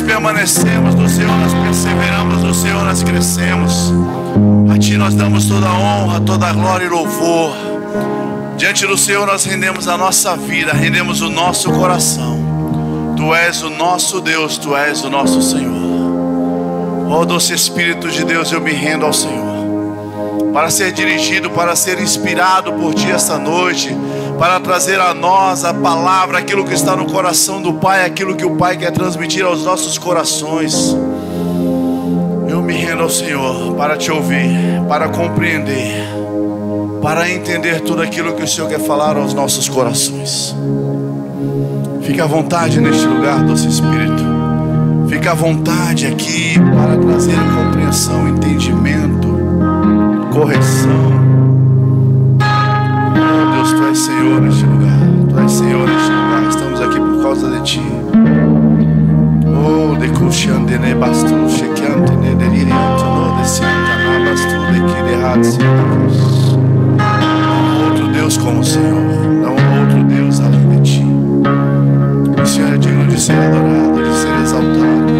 Permanecemos no Senhor, nós perseveramos no Senhor, nós crescemos. A Ti nós damos toda a honra, toda a glória e louvor. Diante do Senhor nós rendemos a nossa vida, rendemos o nosso coração. Tu és o nosso Deus, Tu és o nosso Senhor. Ó doce Espírito de Deus, eu me rendo ao Senhor, para ser dirigido, para ser inspirado por Ti esta noite, para trazer a nós a palavra, aquilo que está no coração do Pai, aquilo que o Pai quer transmitir aos nossos corações. Eu me rendo ao Senhor para Te ouvir, para compreender, para entender tudo aquilo que o Senhor quer falar aos nossos corações. Fica à vontade neste lugar, doce Espírito. Fica à vontade aqui para trazer compreensão, entendimento, correção. Tu és Senhor neste lugar, Tu és Senhor neste lugar, estamos aqui por causa de Ti. Oh, de Kushande ne bastu, Shekiante ne delirianto, no de Santa bastu, de Kidehatsi. Não há outro Deus como o Senhor, não há outro Deus além de Ti. O Senhor é digno de ser adorado, de ser exaltado.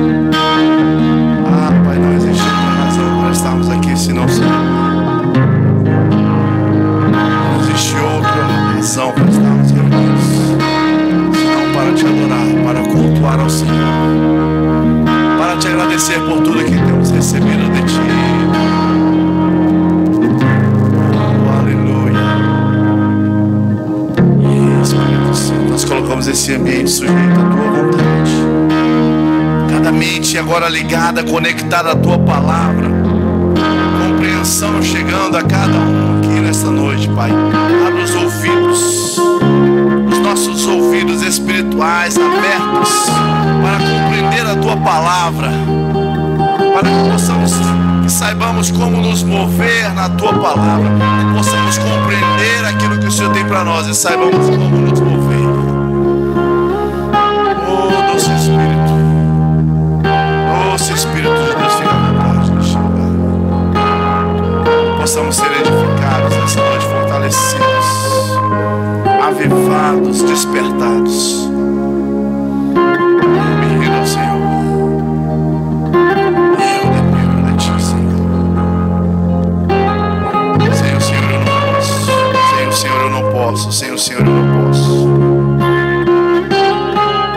Ah, Pai, não existe outra razão para estarmos aqui senão o Senhor. Para estarmos reunidos, senão para Te adorar, para cultuar ao Senhor, para Te agradecer por tudo que temos recebido de Ti. Oh, aleluia. Espírito Santo, nós colocamos esse ambiente sujeito à Tua vontade, cada mente agora ligada, conectada à Tua palavra, compreensão chegando a cada um aqui nesta noite, Pai. Abre os ouvidos, os nossos ouvidos espirituais abertos para compreender a Tua palavra, para que saibamos como nos mover na Tua palavra, que possamos compreender aquilo que o Senhor tem para nós e saibamos como nos mover. Oh, doce Espírito, doce Espírito de Deus, fica à vontade neste lugar. Possamos ser edificados nessa noite, fortalecidos, avivados, despertados. Eu me rendo ao Senhor. Eu dependo de Ti, Senhor. Sem o Senhor eu não posso. Sem o Senhor eu não posso. Sem o Senhor eu não posso.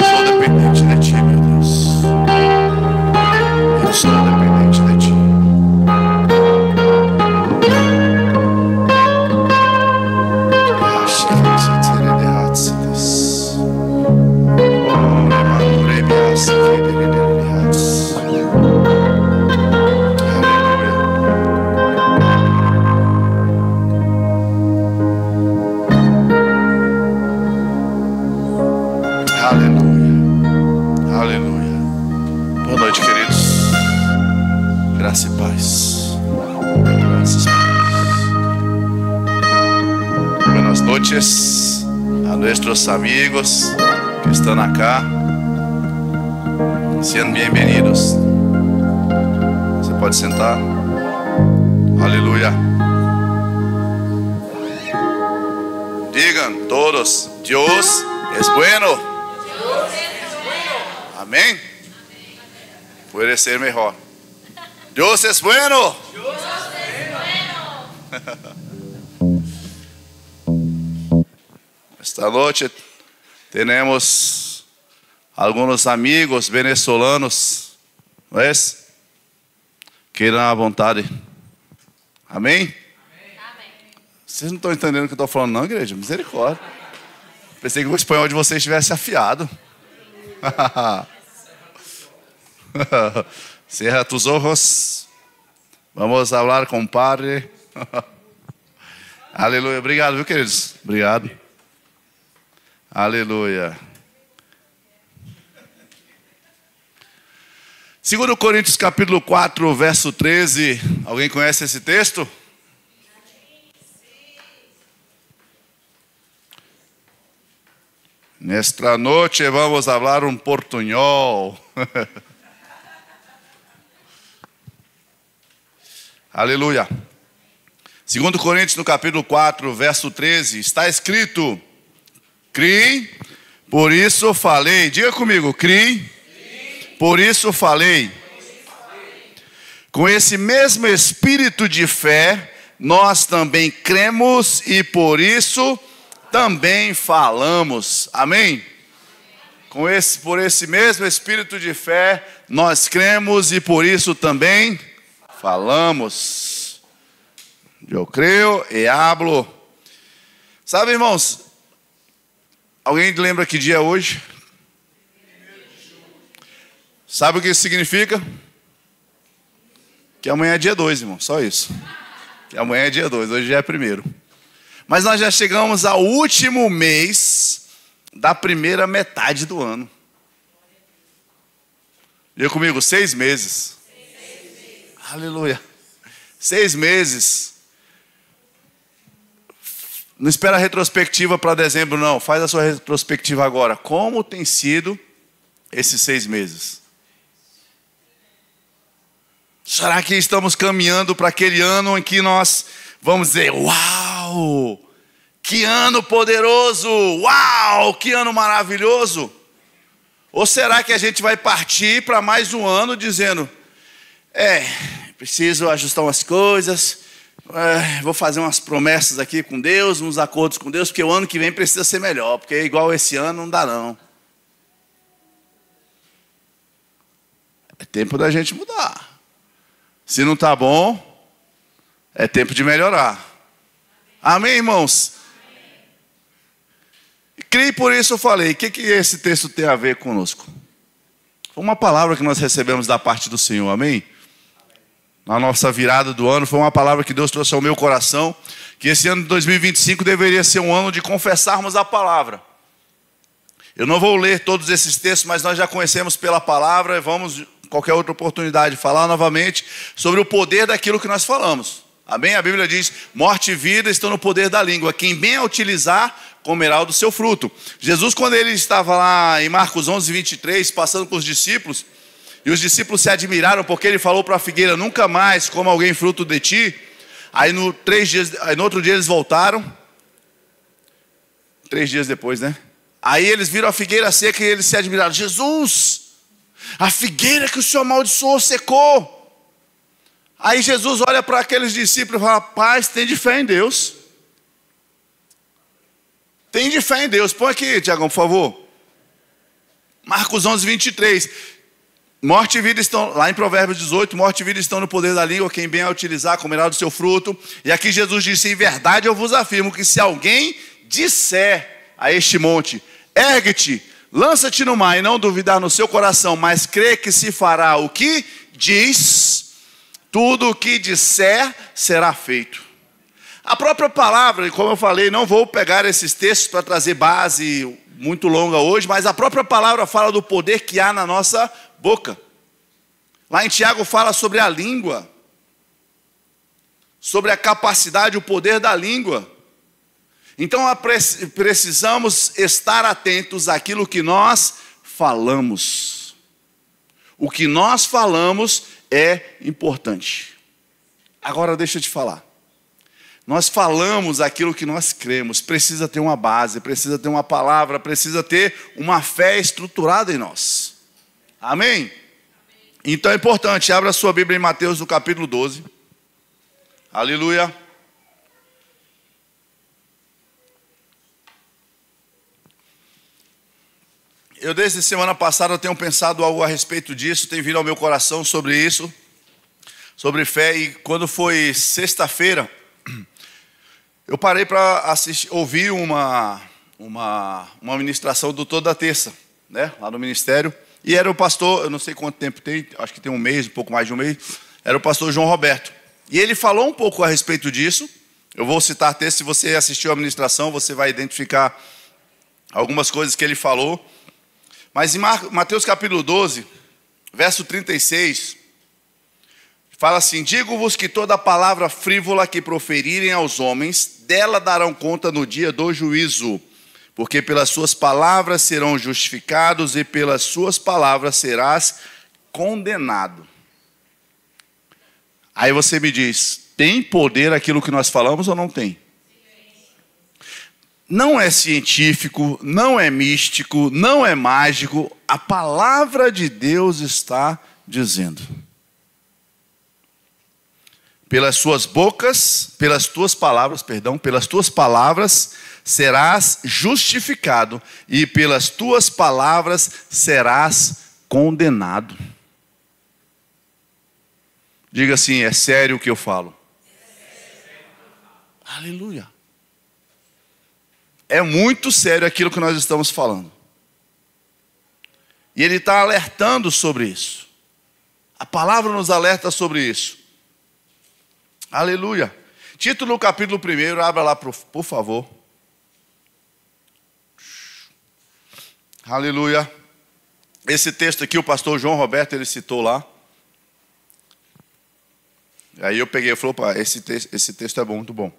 Sou dependente de Ti, meu Deus. Eu sou dependente de Ti. Graça e paz. Graças a Deus. Buenas noches a nuestros amigos que están acá. Sean bienvenidos. Você pode sentar. Aleluia. Digan todos: Dios es bueno. Amém? Puede ser mejor. Dios es bueno. Dios es bueno. Esta noche tenemos algunos amigos venezolanos, não é? Queiram à vontade. Amém? Vocês não estão entendendo o que eu estou falando, não, igreja? Misericórdia. Pensei que o espanhol de vocês estivesse afiado. Cierra tus ojos. Vamos a hablar con Padre. Aleluia. Obrigado, viu, queridos? Obrigado. Aleluia. 2 Coríntios capítulo 4, verso 13. Alguém conhece esse texto? Nesta noite vamos falar um portunhol. Aleluia. 2 Coríntios no capítulo 4, verso 13. Está escrito: criei, por isso falei. Diga comigo, criei, por isso falei. Com esse mesmo espírito de fé, nós também cremos e por isso também falamos. Amém? Por esse mesmo espírito de fé, nós cremos e por isso também falamos. Eu creio e hablo. Sabe, irmãos, alguém lembra que dia é hoje? Sabe o que isso significa? Que amanhã é dia 2, irmão, só isso. Que amanhã é dia 2, hoje já é 1º. Mas nós já chegamos ao último mês da primeira metade do ano. Diga comigo, 6 meses. 6 meses. Aleluia. 6 meses. Não espera a retrospectiva para dezembro, não. Faz a sua retrospectiva agora. Como tem sido esses 6 meses? Será que estamos caminhando para aquele ano em que nós vamos dizer, uau, que ano poderoso, uau, que ano maravilhoso? Ou será que a gente vai partir para mais um ano dizendo, preciso ajustar umas coisas, vou fazer umas promessas aqui com Deus, uns acordos com Deus, porque o ano que vem precisa ser melhor, porque igual esse ano não dá não. É tempo da gente mudar. Se não está bom, é tempo de melhorar. Amém, irmãos? Criei, por isso eu falei. O que esse texto tem a ver conosco? Foi uma palavra que nós recebemos da parte do Senhor, amém? Na nossa virada do ano, foi uma palavra que Deus trouxe ao meu coração, que esse ano de 2025 deveria ser um ano de confessarmos a palavra. Eu não vou ler todos esses textos, mas nós já conhecemos pela palavra, vamos, qualquer outra oportunidade, falar novamente sobre o poder daquilo que nós falamos. Amém? A Bíblia diz, morte e vida estão no poder da língua. Quem bem a utilizar, comerá do seu fruto. Jesus, quando ele estava lá em Marcos 11, 23, passando com os discípulos, e os discípulos se admiraram porque ele falou para a figueira, nunca mais coma alguém fruto de ti. Aí no outro dia eles voltaram, 3 dias depois, né? Aí eles viram a figueira seca e eles se admiraram. Jesus, a figueira que o Senhor amaldiçoou secou. Aí Jesus olha para aqueles discípulos e fala, paz, tem de fé em Deus. Tem de fé em Deus. Põe aqui, Tiagão, por favor. Marcos 11, 23. Morte e vida estão, lá em Provérbios 18, morte e vida estão no poder da língua, quem bem a utilizar comerá do seu fruto. E aqui Jesus disse, em verdade eu vos afirmo que se alguém disser a este monte, ergue-te, lança-te no mar e não duvidar no seu coração, mas crê que se fará o que diz, tudo o que disser será feito. A própria palavra, como eu falei, não vou pegar esses textos para trazer base muito longa hoje, mas a própria palavra fala do poder que há na nossa boca. Lá em Tiago fala sobre a língua, sobre a capacidade, o poder da língua. Então precisamos estar atentos àquilo que nós falamos. O que nós falamos é importante. Agora deixa eu te falar. Nós falamos aquilo que nós cremos, precisa ter uma base, precisa ter uma palavra, precisa ter uma fé estruturada em nós. Amém? Então é importante, abra a sua Bíblia em Mateus no capítulo 12. Aleluia. Eu desde semana passada tenho pensado algo a respeito disso, tem vindo ao meu coração sobre isso, sobre fé, e quando foi sexta-feira, eu parei para ouvir uma ministração do Toda Terça, né, lá no ministério, e era o pastor, eu não sei quanto tempo tem, acho que tem um mês, um pouco mais de um mês, era o pastor João Roberto, e ele falou um pouco a respeito disso, Eu vou citar texto, se você assistiu a ministração, você vai identificar algumas coisas que ele falou. Mas em Mateus capítulo 12, verso 36, fala assim: digo-vos que toda palavra frívola que proferirem aos homens, dela darão conta no dia do juízo. Porque pelas suas palavras serão justificados e pelas suas palavras serás condenado. Aí você me diz, tem poder aquilo que nós falamos ou não tem? Não é científico, não é místico, não é mágico. A palavra de Deus está dizendo. Pelas tuas palavras serás justificado e pelas tuas palavras serás condenado. Diga assim, é sério o que eu falo? Aleluia. É muito sério aquilo que nós estamos falando. E ele está alertando sobre isso. A palavra nos alerta sobre isso. Aleluia. Título capítulo 1, abra lá por favor. Aleluia. Esse texto aqui o pastor João Roberto, ele citou lá. Aí eu peguei e falei, opa, esse texto é bom, muito bom.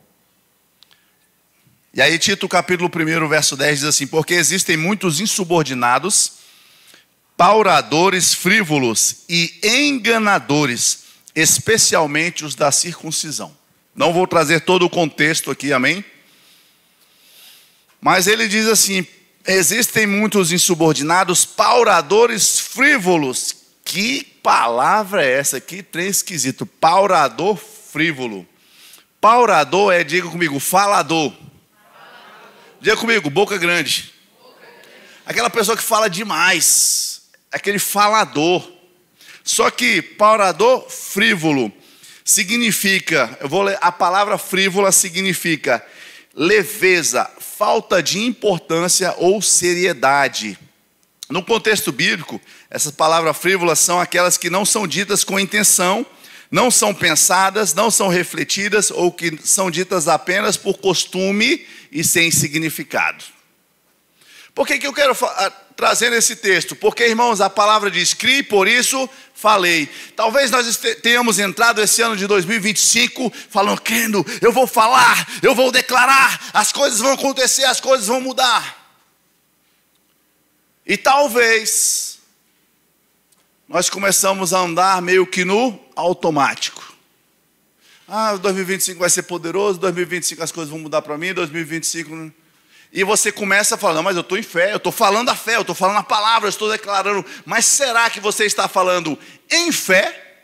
E aí Tito capítulo 1, verso 10 diz assim: porque existem muitos insubordinados, pauradores frívolos e enganadores, especialmente os da circuncisão. Não vou trazer todo o contexto aqui, amém? Mas ele diz assim: existem muitos insubordinados, pauradores frívolos. Que palavra é essa? Que trem esquisito. Paurador frívolo. Paurador é, diga comigo, falador. Diga comigo, boca grande. Aquela pessoa que fala demais. Aquele falador. Só que paurador frívolo significa, eu vou ler, a palavra frívola significa leveza, falta de importância ou seriedade. No contexto bíblico, essas palavras frívolas são aquelas que não são ditas com intenção, não são pensadas, não são refletidas ou que são ditas apenas por costume e sem significado. Por que eu quero trazer nesse texto? Porque, irmãos, a palavra diz: criei, por isso falei. Talvez nós tenhamos entrado esse ano de 2025 falando, crendo, eu vou falar, eu vou declarar, as coisas vão acontecer, as coisas vão mudar. E talvez nós começamos a andar meio que no automático. 2025 vai ser poderoso, 2025 as coisas vão mudar para mim, 2025... E você começa a falar, não, mas eu estou em fé, eu estou falando a fé, eu estou falando a palavra, eu estou declarando. Mas será que você está falando em fé?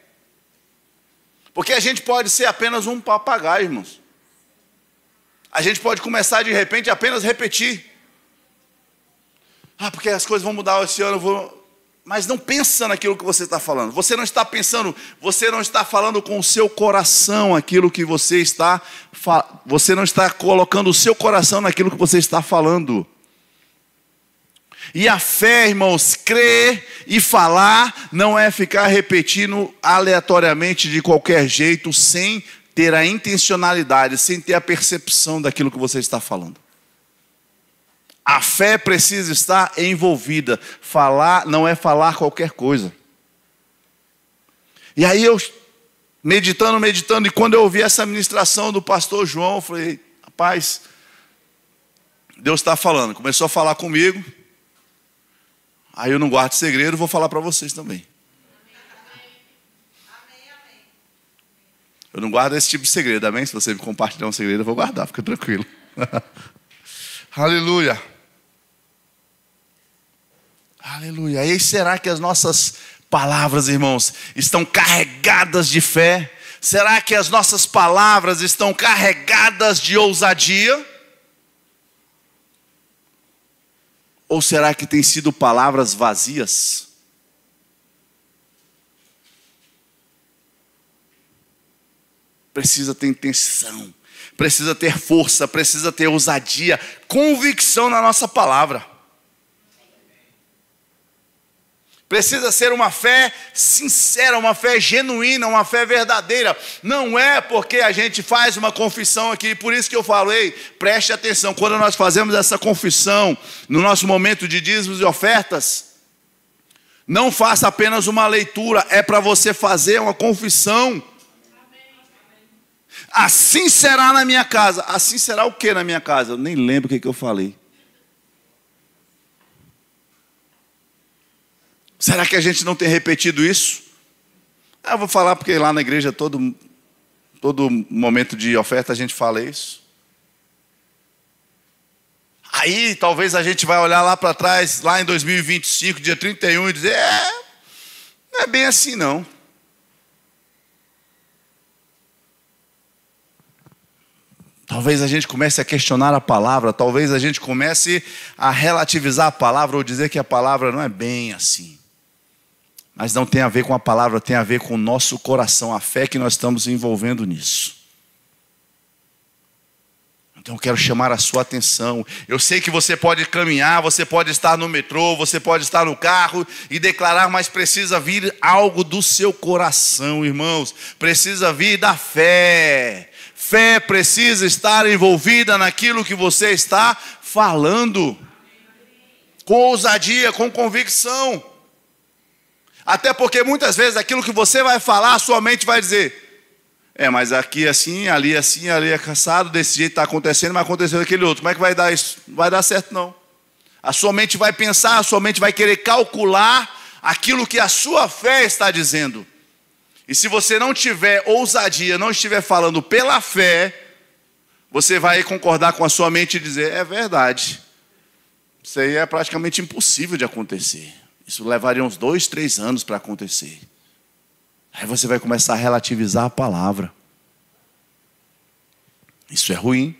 Porque a gente pode ser apenas um papagaio, irmãos. A gente pode começar de repente a apenas repetir. Porque as coisas vão mudar esse ano, mas não pensa naquilo que você está falando. Você não está pensando, você não está falando com o seu coração aquilo que você está você não está colocando o seu coração naquilo que você está falando. E a fé, irmãos, crer e falar não é ficar repetindo aleatoriamente de qualquer jeito, sem ter a intencionalidade, sem ter a percepção daquilo que você está falando. A fé precisa estar envolvida. Falar não é falar qualquer coisa. E aí eu, meditando, e quando eu ouvi essa ministração do pastor João, eu falei, rapaz, Deus está falando. Começou a falar comigo. Aí eu não guardo segredo, vou falar para vocês também. Eu não guardo esse tipo de segredo, amém? Se você me compartilhar um segredo, eu vou guardar, fica tranquilo. Aleluia. Aleluia. E será que as nossas palavras, irmãos, estão carregadas de fé? Será que as nossas palavras estão carregadas de ousadia? Ou será que tem sido palavras vazias? Precisa ter intenção, precisa ter força, precisa ter ousadia, convicção na nossa palavra. Precisa ser uma fé sincera, uma fé genuína, uma fé verdadeira. Não é porque a gente faz uma confissão aqui, por isso que eu falei, preste atenção, quando nós fazemos essa confissão, no nosso momento de dízimos e ofertas, não faça apenas uma leitura, é para você fazer uma confissão. Assim será na minha casa. Assim será o que na minha casa? Eu nem lembro o que eu falei. Será que a gente não tem repetido isso? Eu vou falar porque lá na igreja todo momento de oferta a gente fala isso. Aí talvez a gente vai olhar lá para trás, lá em 2025, dia 31, e dizer, não é bem assim não. Talvez a gente comece a questionar a palavra, talvez a gente comece a relativizar a palavra, ou dizer que a palavra não é bem assim. Mas não tem a ver com a palavra, tem a ver com o nosso coração, a fé que nós estamos envolvendo nisso. Então eu quero chamar a sua atenção. Eu sei que você pode caminhar, você pode estar no metrô, você pode estar no carro e declarar, mas precisa vir algo do seu coração, irmãos. Precisa vir da fé. Fé precisa estar envolvida naquilo que você está falando. Com ousadia, com convicção. Até porque muitas vezes aquilo que você vai falar, a sua mente vai dizer, mas aqui é assim, ali é cansado, desse jeito está acontecendo, mas aconteceu daquele outro. Como é que vai dar isso? Não vai dar certo não. A sua mente vai pensar, a sua mente vai querer calcular aquilo que a sua fé está dizendo. E se você não tiver ousadia, não estiver falando pela fé, você vai concordar com a sua mente e dizer, é verdade. Isso aí é praticamente impossível de acontecer. Isso levaria uns 2, 3 anos para acontecer. Aí você vai começar a relativizar a palavra. Isso é ruim.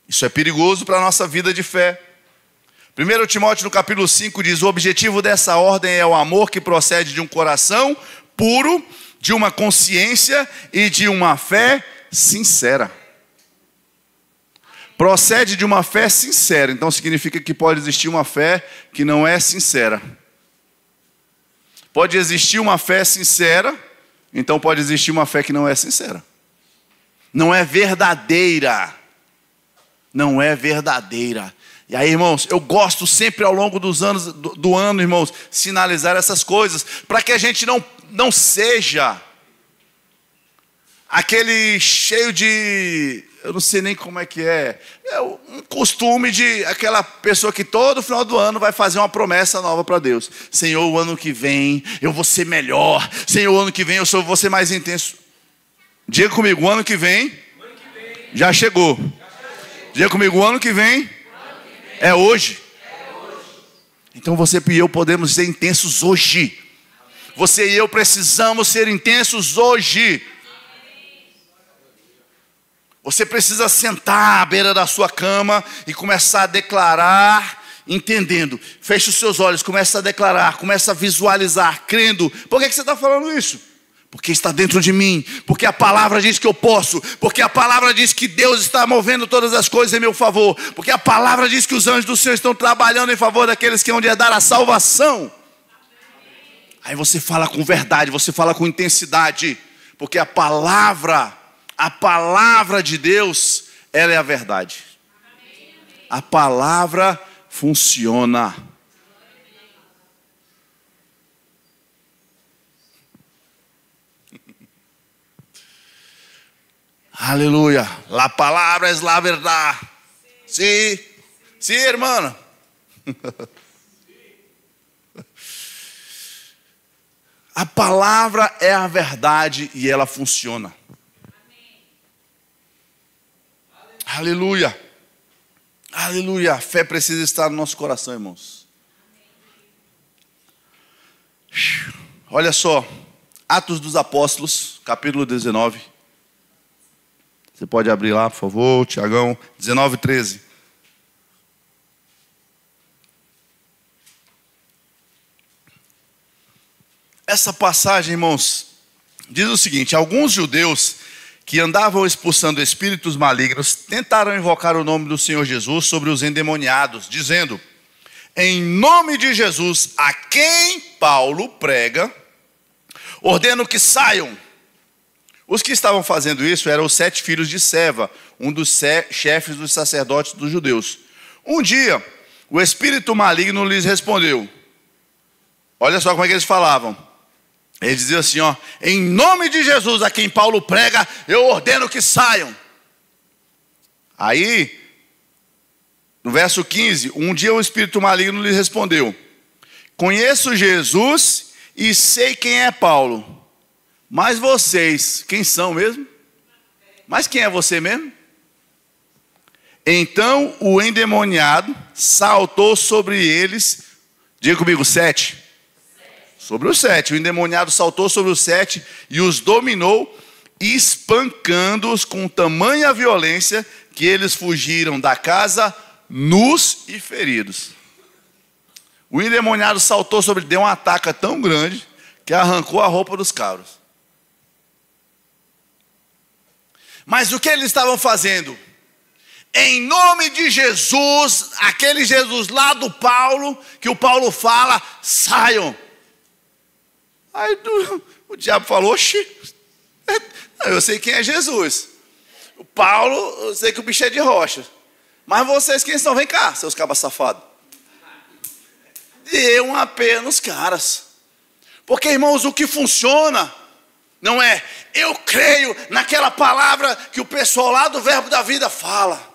Isso é perigoso para a nossa vida de fé. 1 Timóteo no capítulo 5 diz, o objetivo dessa ordem é o amor que procede de um coração puro, de uma consciência e de uma fé sincera. Procede de uma fé sincera. Então significa que pode existir uma fé que não é sincera. Pode existir uma fé sincera, então pode existir uma fé que não é sincera. Não é verdadeira. Não é verdadeira. E aí, irmãos, eu gosto sempre ao longo dos anos, do ano, irmãos, sinalizar essas coisas, para que a gente não seja aquele cheio de, eu não sei nem como é que é um costume de aquela pessoa que todo final do ano vai fazer uma promessa nova para Deus. Senhor, o ano que vem eu vou ser melhor. Senhor, o ano que vem eu vou ser mais intenso. Diga comigo, o ano que vem já chegou. Diga comigo, o ano que vem é hoje. Então você e eu podemos ser intensos hoje. Você e eu precisamos ser intensos hoje. Você precisa sentar à beira da sua cama e começar a declarar, entendendo. Feche os seus olhos, começa a declarar, começa a visualizar, crendo. Por que você está falando isso? Porque está dentro de mim, porque a palavra diz que eu posso, porque a palavra diz que Deus está movendo todas as coisas em meu favor, porque a palavra diz que os anjos do Senhor estão trabalhando em favor daqueles que hão de herdar a salvação. Aí você fala com verdade, você fala com intensidade, porque a palavra de Deus, ela é a verdade. A palavra funciona. Aleluia. La palavra es la verdad. Sim, sim, irmã. A palavra é a verdade e ela funciona. Aleluia. Aleluia. A fé precisa estar no nosso coração, irmãos. Olha só. Atos dos Apóstolos, capítulo 19. Você pode abrir lá, por favor, Tiagão. 19, 13. Essa passagem, irmãos, diz o seguinte: alguns judeus que andavam expulsando espíritos malignos tentaram invocar o nome do Senhor Jesus sobre os endemoniados, dizendo: Em nome de Jesus, a quem Paulo prega, ordeno que saiam. Os que estavam fazendo isso eram os 7 filhos de Seva, um dos chefes dos sacerdotes dos judeus. Um dia, o espírito maligno lhes respondeu. Olha só como é que eles falavam. Eles diziam assim, ó: em nome de Jesus, a quem Paulo prega, eu ordeno que saiam. Aí, no verso 15, um dia o espírito maligno lhes respondeu: conheço Jesus e sei quem é Paulo. Mas vocês, quem são mesmo? Mas quem é você mesmo? Então o endemoniado saltou sobre eles. Diga comigo, 7. Sobre os 7. O endemoniado saltou sobre os 7 e os dominou, espancando-os com tamanha violência que eles fugiram da casa nus e feridos. O endemoniado saltou sobre, deu uma ataca tão grande que arrancou a roupa dos cabros. Mas o que eles estavam fazendo? Em nome de Jesus, aquele Jesus lá do Paulo, que o Paulo fala, saiam. Aí o diabo falou, oxi, eu sei quem é Jesus. O Paulo, eu sei que o bicho é de rocha. Mas vocês quem são? Vem cá, seus cabas safados. Deu uma pena nos caras. Porque, irmãos, o que funciona não é, eu creio naquela palavra que o pessoal lá do Verbo da Vida fala.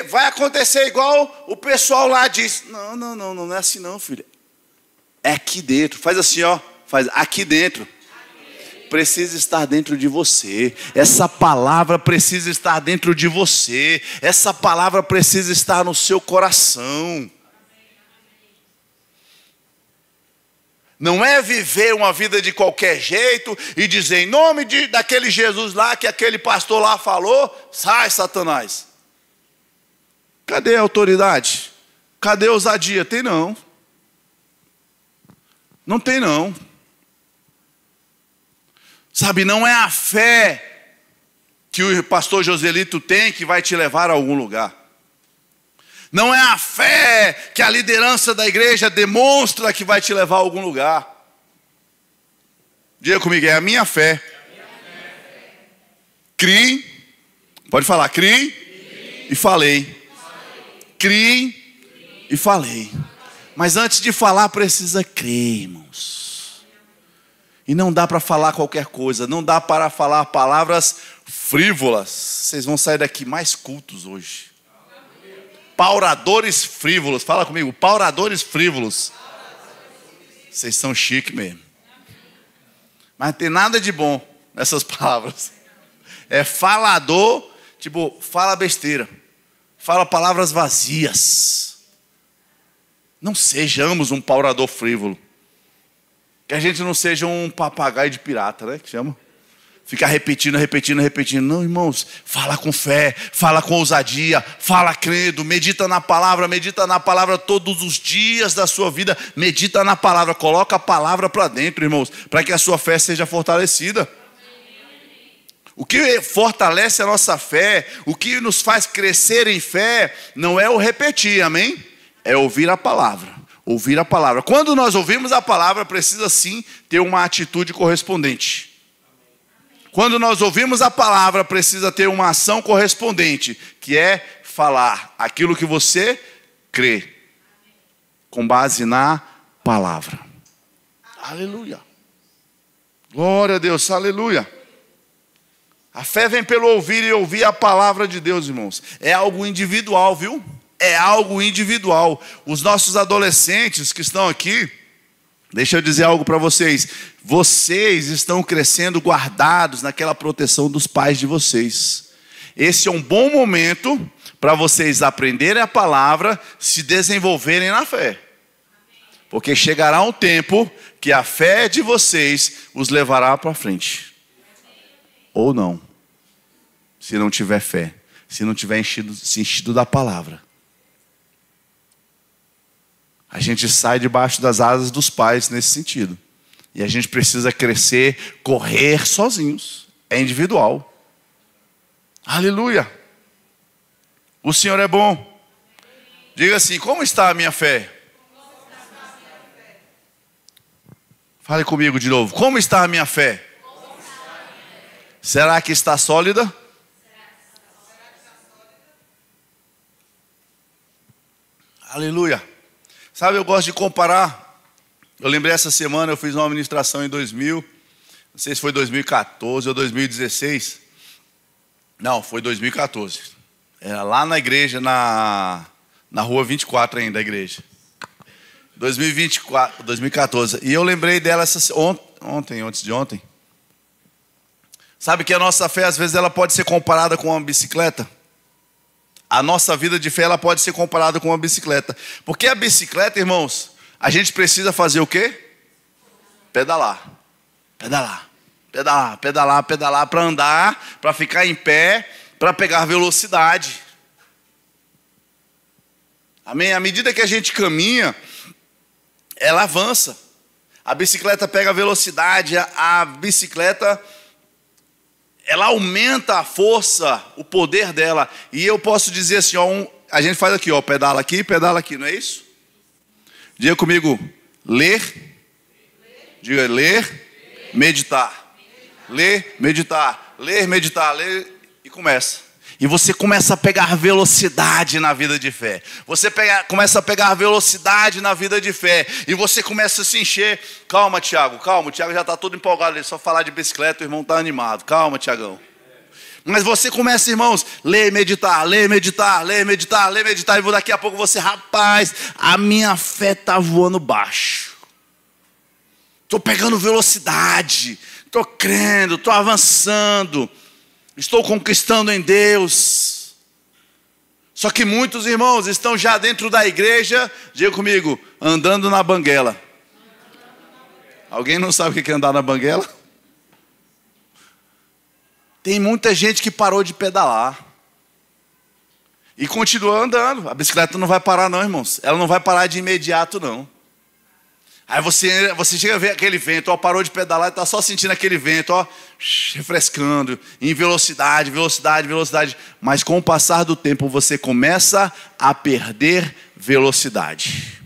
Vai acontecer igual o pessoal lá diz. Não é assim não, filho. É aqui dentro. Faz assim, ó. Faz aqui dentro. Precisa estar dentro de você. Essa palavra precisa estar dentro de você. Essa palavra precisa estar no seu coração. Não é viver uma vida de qualquer jeito e dizer em nome daquele Jesus lá, que aquele pastor lá falou, sai Satanás. Cadê a autoridade? Cadê a ousadia? Tem não. Não tem não. Sabe, não é a fé que o pastor Joselito tem que vai te levar a algum lugar. Não é a fé que a liderança da igreja demonstra que vai te levar a algum lugar. Diga comigo, é a minha fé. Criei, pode falar, criei e falei. Criei e falei. Mas antes de falar precisa crer, irmãos. E não dá para falar qualquer coisa, não dá para falar palavras frívolas. Vocês vão sair daqui mais cultos hoje. Pauradores frívolos, fala comigo, pauradores frívolos. Vocês são chiques mesmo. Mas não tem nada de bom nessas palavras. É falador, tipo, fala besteira. Fala palavras vazias. Não sejamos um paurador frívolo. Que a gente não seja um papagaio de pirata, né? Que chama. Ficar repetindo. Não, irmãos, fala com fé, fala com ousadia, fala crendo, medita na palavra todos os dias da sua vida, medita na palavra, coloca a palavra para dentro, irmãos, para que a sua fé seja fortalecida. O que fortalece a nossa fé, o que nos faz crescer em fé, não é o repetir, amém? É ouvir a palavra. Ouvir a palavra. Quando nós ouvimos a palavra, precisa sim ter uma atitude correspondente. Quando nós ouvimos a palavra, precisa ter uma ação correspondente, que é falar aquilo que você crê, com base na palavra. Aleluia. Glória a Deus, aleluia. A fé vem pelo ouvir e ouvir a palavra de Deus, irmãos. É algo individual, viu? É algo individual. Os nossos adolescentes que estão aqui, deixa eu dizer algo para vocês. Vocês estão crescendo guardados naquela proteção dos pais de vocês. Esse é um bom momento para vocês aprenderem a palavra, se desenvolverem na fé. Porque chegará um tempo que a fé de vocês os levará para frente. Ou não. Se não tiver fé. Se não tiver se enchido da palavra. A gente sai debaixo das asas dos pais nesse sentido. E a gente precisa crescer, correr sozinhos. É individual. Aleluia. O Senhor é bom. Diga assim: como está a minha fé? Fale comigo de novo. Como está a minha fé? Será que está sólida? Aleluia. Sabe, eu gosto de comparar. Eu lembrei essa semana, eu fiz uma ministração em 2000. Não sei se foi 2014 ou 2016. Não, foi 2014. Era lá na igreja, na rua 24 ainda, a igreja. 2014. E eu lembrei dela antes de ontem. Sabe que a nossa fé, às vezes, ela pode ser comparada com uma bicicleta. A nossa vida de fé, ela pode ser comparada com uma bicicleta. Porque a bicicleta, irmãos, a gente precisa fazer o quê? Pedalar. Pedalar. Pedalar, pedalar, pedalar para andar, para ficar em pé, para pegar velocidade. Amém? À medida que a gente caminha, ela avança. A bicicleta pega velocidade, a bicicleta, ela aumenta a força, o poder dela. E eu posso dizer assim, ó, a gente faz aqui, ó, pedala aqui, não é isso? Diga comigo, ler. Diga, ler, meditar. Ler, meditar. Ler, meditar, ler e começa. E você começa a pegar velocidade na vida de fé. Você começa a pegar velocidade na vida de fé. E você começa a se encher. Calma, Tiago, calma. O Tiago já está todo empolgado. Ele só falar de bicicleta, o irmão está animado. Calma, Tiagão. Mas você começa, irmãos, ler, meditar, ler, meditar, ler, meditar, ler, meditar. E daqui a pouco você, rapaz, a minha fé está voando baixo. Estou pegando velocidade. Estou crendo, estou avançando. Estou conquistando em Deus. Só que muitos irmãos estão já dentro da igreja, diga comigo, andando na banguela. Alguém não sabe o que é andar na banguela? Tem muita gente que parou de pedalar e continua andando. A bicicleta não vai parar não, irmãos. Ela não vai parar de imediato não. Aí você chega a ver aquele vento, ó, parou de pedalar e está só sentindo aquele vento, ó, refrescando, em velocidade, velocidade, velocidade. Mas com o passar do tempo você começa a perder velocidade.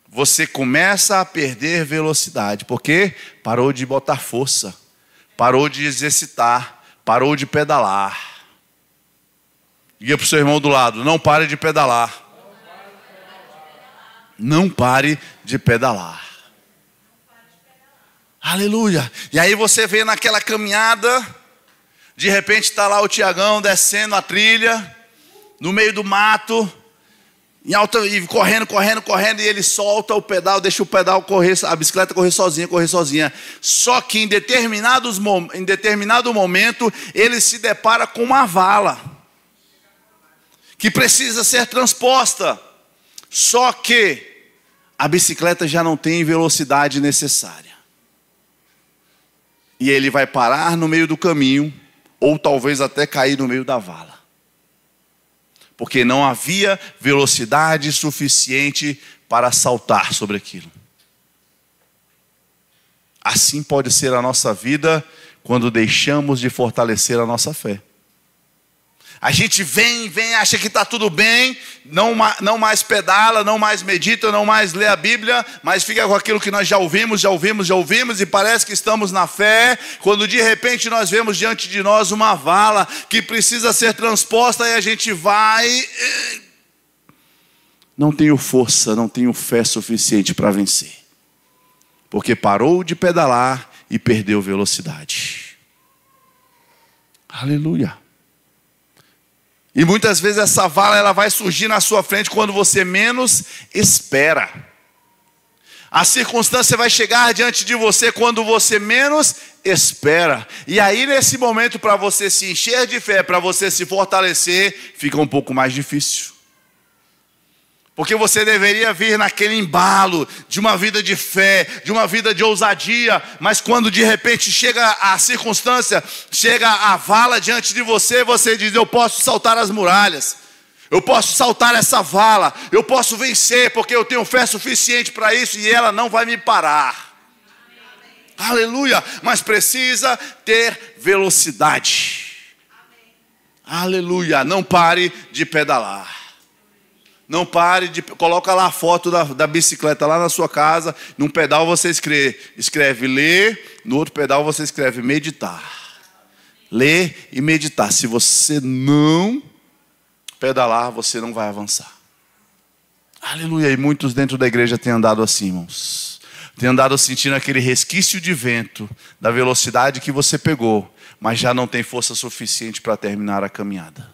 Você começa a perder velocidade, porque parou de botar força, parou de exercitar, parou de pedalar. Diga para o seu irmão do lado, não pare de pedalar. Não pare de pedalar. Aleluia. E aí você vê naquela caminhada, de repente está lá o Tiagão descendo a trilha, no meio do mato, em alta, e correndo, e ele solta o pedal, deixa o pedal correr, a bicicleta correr sozinha. Só que em determinado momento, ele se depara com uma vala, que precisa ser transposta. Só que a bicicleta já não tem velocidade necessária. E ele vai parar no meio do caminho, ou talvez até cair no meio da vala. Porque não havia velocidade suficiente para saltar sobre aquilo. Assim pode ser a nossa vida quando deixamos de fortalecer a nossa fé. A gente vem, acha que está tudo bem, não mais pedala, não mais medita, não mais lê a Bíblia, mas fica com aquilo que nós já ouvimos, e parece que estamos na fé, quando de repente nós vemos diante de nós uma vala que precisa ser transposta e a gente vai... Não tenho força, não tenho fé suficiente para vencer, porque parou de pedalar e perdeu velocidade. Aleluia. E muitas vezes essa vala ela vai surgir na sua frente quando você menos espera. A circunstância vai chegar diante de você quando você menos espera. E aí nesse momento, para você se encher de fé, para você se fortalecer, fica um pouco mais difícil. Porque você deveria vir naquele embalo de uma vida de fé, de uma vida de ousadia, mas quando de repente chega a circunstância, chega a vala diante de você, você diz, eu posso saltar as muralhas, eu posso saltar essa vala, eu posso vencer, porque eu tenho fé suficiente para isso e ela não vai me parar. Amém. Aleluia, mas precisa ter velocidade. Amém. Aleluia, não pare de pedalar. Não pare de... Coloca lá a foto da bicicleta lá na sua casa. Num pedal você escreve ler. No outro pedal você escreve meditar. Ler e meditar. Se você não pedalar, você não vai avançar. Aleluia. E muitos dentro da igreja têm andado assim, irmãos. Têm andado sentindo aquele resquício de vento da velocidade que você pegou, mas já não tem força suficiente para terminar a caminhada.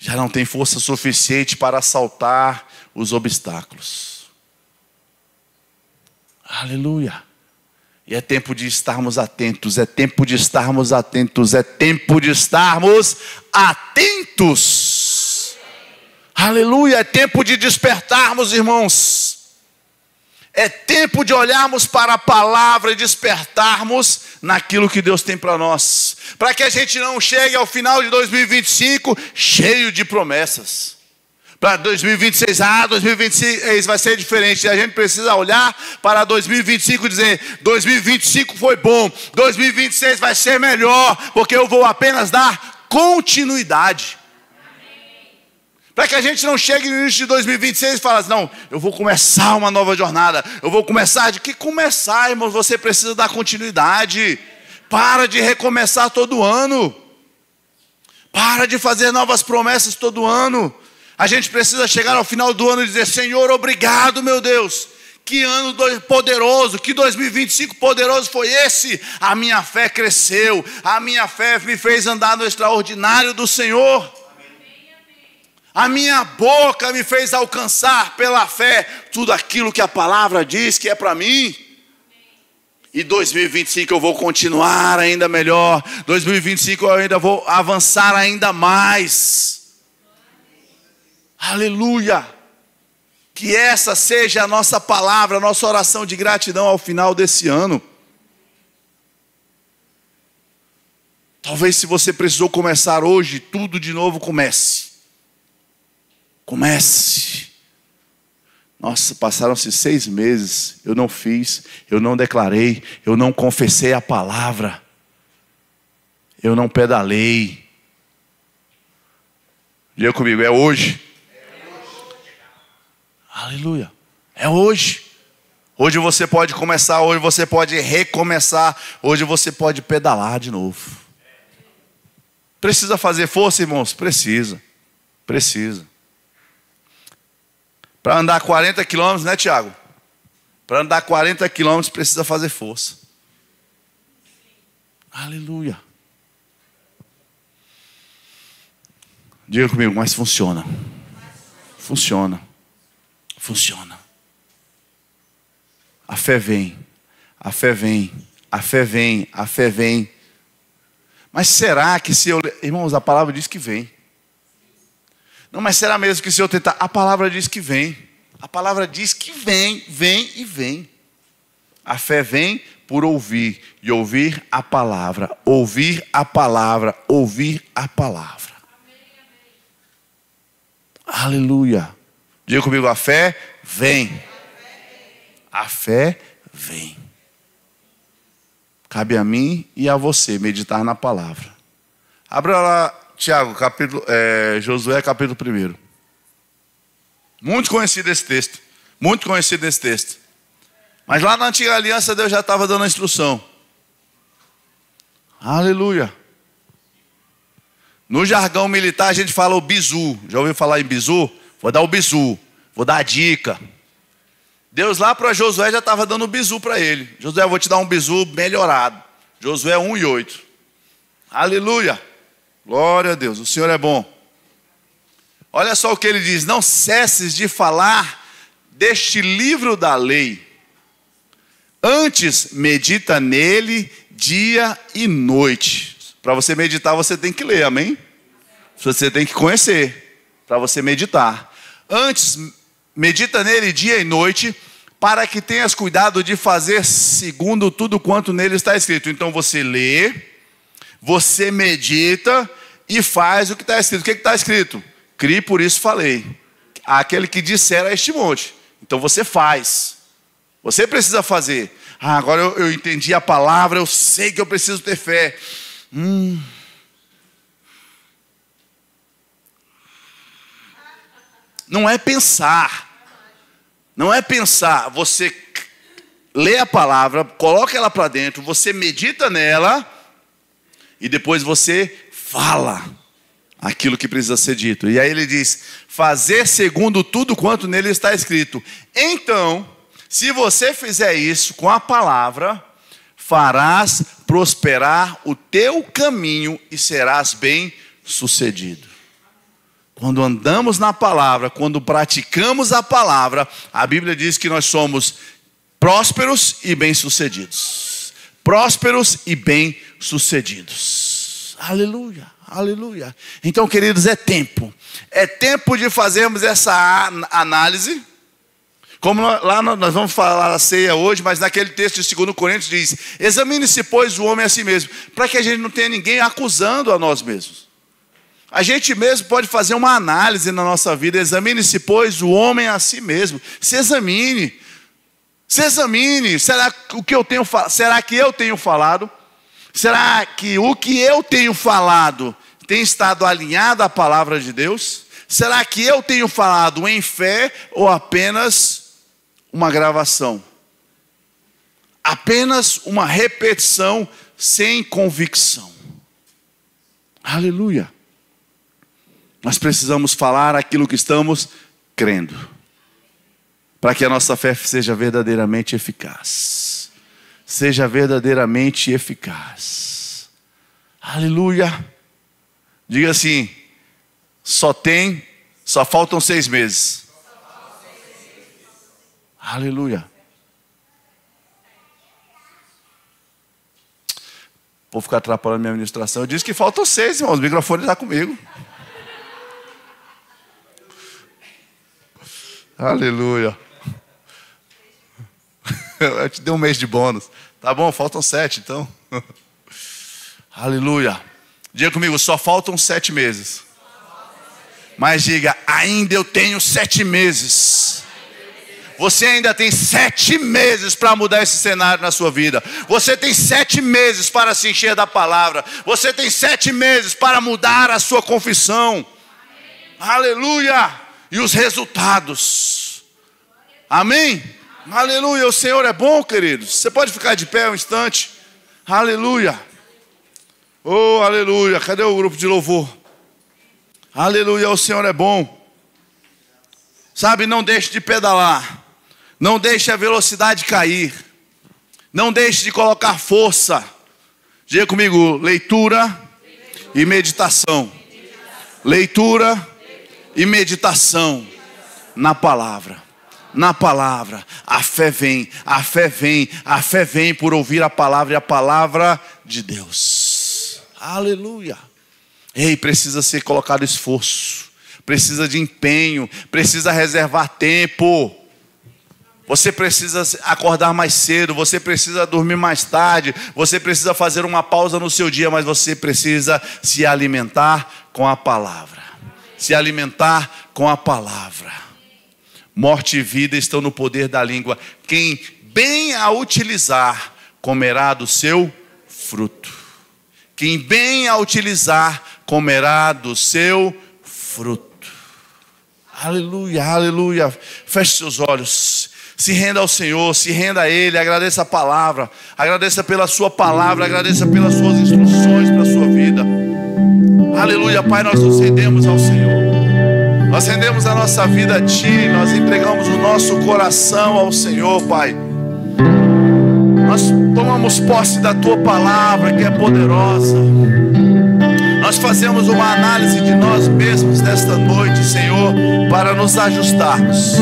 Já não tem força suficiente para saltar os obstáculos. Aleluia. E é tempo de estarmos atentos, é tempo de estarmos atentos, é tempo de estarmos atentos. Aleluia, é tempo de despertarmos, irmãos. É tempo de olharmos para a palavra e despertarmos naquilo que Deus tem para nós. Para que a gente não chegue ao final de 2025 cheio de promessas. Para 2026, 2026 vai ser diferente. A gente precisa olhar para 2025 e dizer, 2025 foi bom, 2026 vai ser melhor, porque eu vou apenas dar continuidade. Para que a gente não chegue no início de 2026 e fale assim, não, eu vou começar uma nova jornada. Eu vou começar, de que começar, irmãos? Você precisa dar continuidade. Para de recomeçar todo ano. Para de fazer novas promessas todo ano. A gente precisa chegar ao final do ano e dizer, Senhor, obrigado, meu Deus. Que ano poderoso, que 2025 poderoso foi esse. A minha fé cresceu. A minha fé me fez andar no extraordinário do Senhor. A minha boca me fez alcançar pela fé tudo aquilo que a palavra diz que é para mim. E 2025 eu vou continuar ainda melhor. 2025 eu ainda vou avançar ainda mais. Aleluia. Que essa seja a nossa palavra, a nossa oração de gratidão ao final desse ano. Talvez se você precisou começar hoje, tudo de novo comece. Comece. Nossa, passaram-se 6 meses. Eu não fiz, eu não declarei, eu não confessei a palavra. Eu não pedalei. Diga comigo, é hoje. Aleluia. É hoje. Hoje você pode começar, hoje você pode recomeçar, hoje você pode pedalar de novo. Precisa fazer força, irmãos? Precisa. Para andar 40 quilômetros, né, Tiago? Para andar 40 quilômetros precisa fazer força. Aleluia. Diga comigo, mas funciona. Funciona. A fé vem. A fé vem. Mas será que se eu... Irmãos, a palavra diz que vem. Não, mas será mesmo que se eu tentar... A palavra diz que vem. A palavra diz que vem. A fé vem por ouvir. E ouvir a palavra. Ouvir a palavra. Aleluia. Diga comigo, a fé vem. A fé vem. Cabe a mim e a você meditar na palavra. Abra lá, Tiago, Josué capítulo 1. Muito conhecido esse texto. Mas lá na antiga aliança Deus já estava dando a instrução. Aleluia. No jargão militar a gente fala o bizu. Já ouviu falar em bizu? Vou dar o bizu. Vou dar a dica. Deus lá para Josué já estava dando o bizu para ele. Josué, eu vou te dar um bizu melhorado. Josué 1:8. Aleluia. Glória a Deus, o Senhor é bom. Olha só o que ele diz. Não cesses de falar deste livro da lei. Antes medita nele dia e noite. Para você meditar você tem que ler, amém? Você tem que conhecer para você meditar. Antes medita nele dia e noite, para que tenhas cuidado de fazer segundo tudo quanto nele está escrito. Então você lê, você medita e faz o que está escrito. O que está escrito? Crie, por isso falei. Aquele que disser a este monte. Então você faz. Você precisa fazer. Agora eu entendi a palavra, eu sei que eu preciso ter fé. Não é pensar. Não é pensar. Você lê a palavra, coloca ela para dentro, você medita nela e depois você fala aquilo que precisa ser dito. E aí ele diz: fazer segundo tudo quanto nele está escrito. Então, se você fizer isso com a palavra, farás prosperar o teu caminho e serás bem sucedido. Quando andamos na palavra, quando praticamos a palavra, a Bíblia diz que nós somos prósperos e bem-sucedidos. Prósperos e bem-sucedidos. Aleluia, aleluia. Então, queridos, é tempo de fazermos essa análise. Como lá nós vamos falar a ceia hoje, mas naquele texto de 2 Coríntios diz: examine-se, pois, o homem a si mesmo, para que a gente não tenha ninguém acusando a nós mesmos. A gente mesmo pode fazer uma análise na nossa vida. Examine-se, pois, o homem a si mesmo. Se examine. Se examine. Será que eu tenho falado? Será que o que eu tenho falado tem estado alinhado à palavra de Deus? Será que eu tenho falado em fé ou apenas uma gravação? Apenas uma repetição sem convicção. Aleluia. Nós precisamos falar aquilo que estamos crendo, para que a nossa fé seja verdadeiramente eficaz. Seja verdadeiramente eficaz. Aleluia. Diga assim: só faltam 6 meses. Aleluia. Vou ficar atrapalhando minha ministração. Eu disse que faltam 6, irmãos. O microfone está comigo. Aleluia. Eu te dei um mês de bônus. Tá bom, faltam 7 então. Aleluia. Diga comigo: só faltam 7 meses. Mas diga: ainda eu tenho 7 meses. Você ainda tem 7 meses para mudar esse cenário na sua vida. Você tem 7 meses para se encher da palavra. Você tem 7 meses para mudar a sua confissão. Aleluia. E os resultados. Amém? Aleluia. O Senhor é bom, queridos. Você pode ficar de pé um instante. Aleluia. Oh, aleluia. Cadê o grupo de louvor? Aleluia. O Senhor é bom. Sabe, não deixe de pedalar. Não deixe a velocidade cair. Não deixe de colocar força. Diga comigo: leitura e meditação. Leitura e meditação na palavra. Na palavra. A fé vem, a fé vem, a fé vem por ouvir a palavra, e a palavra de Deus. Aleluia. Ei, precisa ser colocado esforço, precisa de empenho, precisa reservar tempo. Você precisa acordar mais cedo, você precisa dormir mais tarde, você precisa fazer uma pausa no seu dia, mas você precisa se alimentar com a palavra. Se alimentar com a palavra. Morte e vida estão no poder da língua. Quem bem a utilizar, comerá do seu fruto. Quem bem a utilizar, comerá do seu fruto. Aleluia, aleluia. Feche seus olhos. Se renda ao Senhor, se renda a Ele. Agradeça a palavra. Agradeça pela sua palavra. Agradeça pelas suas instruções para a sua vida. Aleluia, Pai, nós nos rendemos ao Senhor. Nós rendemos a nossa vida a Ti. Nós entregamos o nosso coração ao Senhor, Pai. Nós tomamos posse da Tua palavra, que é poderosa. Nós fazemos uma análise de nós mesmos nesta noite, Senhor, para nos ajustarmos,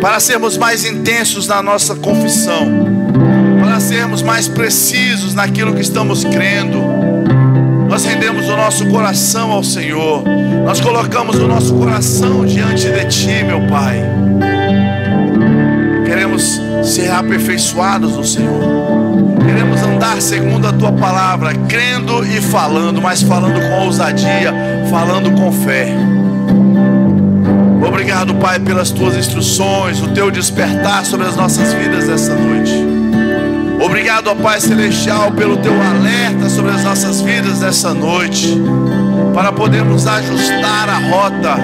para sermos mais intensos na nossa confissão, para sermos mais precisos naquilo que estamos crendo. Nós rendemos o nosso coração ao Senhor. Nós colocamos o nosso coração diante de Ti, meu Pai. Queremos ser aperfeiçoados no Senhor. Queremos andar segundo a Tua palavra, crendo e falando, mas falando com ousadia, falando com fé. Obrigado, Pai, pelas Tuas instruções, o Teu despertar sobre as nossas vidas essa noite. Obrigado, ó Pai Celestial, pelo Teu alerta sobre as nossas vidas essa noite, para podermos ajustar a rota,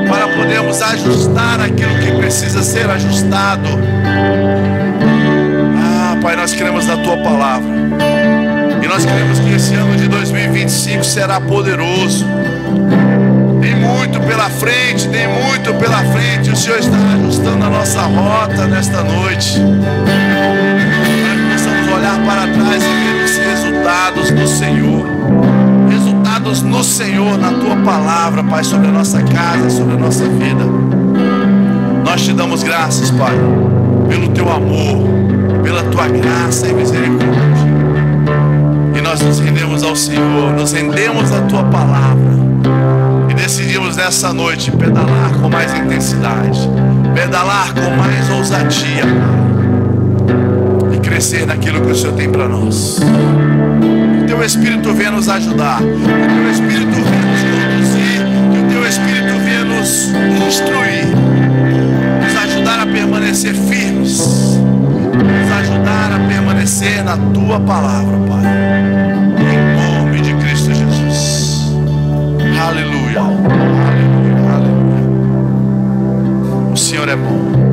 para podemos ajustar aquilo que precisa ser ajustado. Ah, Pai, nós cremos na Tua palavra. E nós queremos que esse ano de 2025 será poderoso. Tem muito pela frente, tem muito pela frente. O Senhor está ajustando a nossa rota nesta noite, para que possamos olhar para trás e ver os resultados do Senhor. Resultados no Senhor, na Tua palavra, Pai, sobre a nossa casa, sobre a nossa vida. Nós te damos graças, Pai, pelo Teu amor, pela Tua graça e misericórdia. E nós nos rendemos ao Senhor, nos rendemos à Tua palavra. E decidimos nessa noite pedalar com mais intensidade, pedalar com mais ousadia, e crescer naquilo que o Senhor tem para nós. Que o Teu Espírito venha nos ajudar, que o Teu Espírito venha nos conduzir, que o Teu Espírito venha nos instruir, nos ajudar a permanecer firmes, nos ajudar a permanecer na Tua palavra, Pai. Em nome de Cristo Jesus. Aleluia, aleluia, aleluia. O Senhor é bom.